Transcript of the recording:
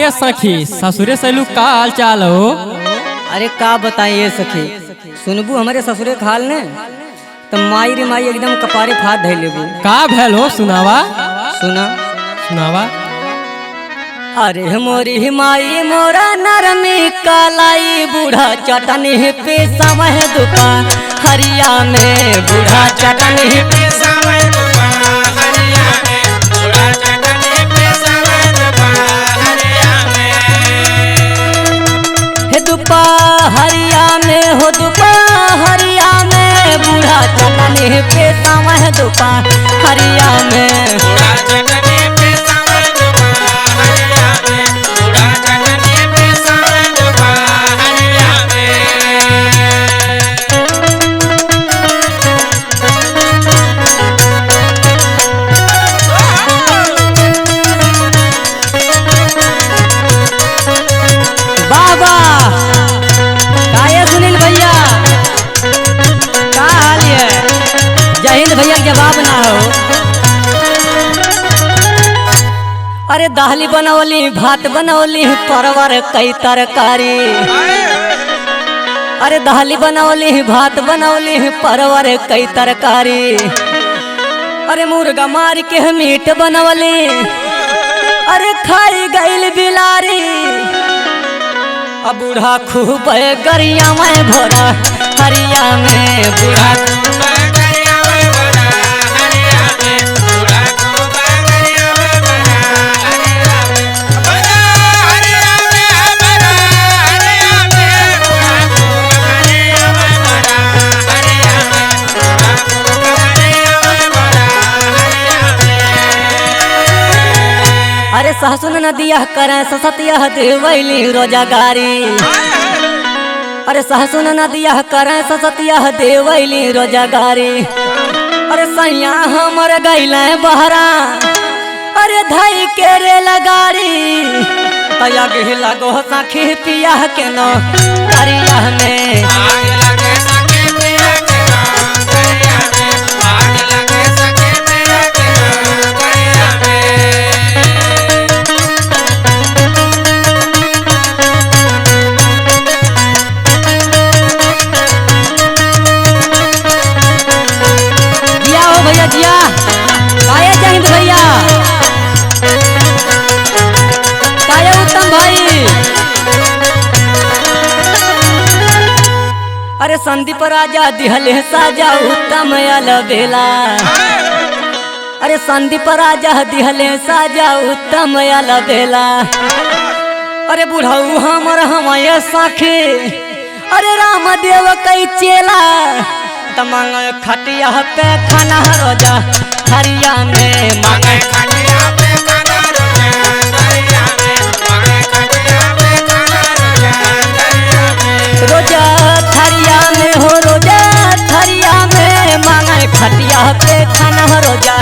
ये सखी ससुरे सैलू का हाल चाल हो। अरे का बताइए सखी, सुनबू हमारे ससुरे खाल ने तो माई रे माई एकदम कपारे फाद धै लेबू। का भैल हो सुनावा सुना सुनावा। अरे मोरी माई मोरा नरमी कालाई बूढ़ा चटनी पे समय दुकान हरिया में बूढ़ा चटनी पे समय दुकान हरिया में बूढ़ा चटनी पे समय दुकान हरिया में हे दुपहरिया में हो दुपहरिया में बूढ़ा चटनी पे समय दुकान हरिया में बूढ़ा चटनी पे समय दुकान हरिया में बूढ़ा चटनी पे समय दुकान हरिया बाबा काये सुनील भैया का हाल है। जय हिंद भैया जवाब ना हो। अरे दाली बनौली भात बनौली परवर कई तरकारी। अरे दाली बनौली भात बनौली परवर कई तरकारी। अरे मुर्गा मार के मीट बनौली अरे खाई गईल बिलारी। अब बूढ़ा खूब गरिया में भरा हरिया में बूढ़ा खूब गरिया में भरा हरिया में बूढ़ा खूब गरिया में भरा हरिया में भरा हरिया में भरा हरिया में बूढ़ा खूब गरिया में भरा हरिया में बूढ़ा खूब गरिया में भरा हरिया में। अरे सहसुन नदिया करे ससतिया देवैली रोजगारी। अरे सहसुन नदिया करे ससतिया देवैली रोजगारी। अरे सैया हमर गैले बहरा अरे धई के रे लगारी। तया गे लगो सखी पिया के नो करिया में आग लगे सखी पिया के नो करिया में आग लगे सखी पिया के नो करिया में। भैया जिया काये जय हिंद भैया काये उत्तम भाई। अरे संदीप राजा दिहले साजा उत्तम अलबेला। अरे संदीप राजा दिहले साजा उत्तम अलबेला। अरे बुढ़ऊ हमर हमारे साखे अरे रामदेव कई चेला। मांगे खटिया पे खाना रोजा हरिया में मांगे खटिया पे खाना रोजा हरिया में मांगे खटिया पे खाना रोजा हरिया में रोजा थरिया में हो रोजा थरिया में मांगे खटिया पे खाना रोजा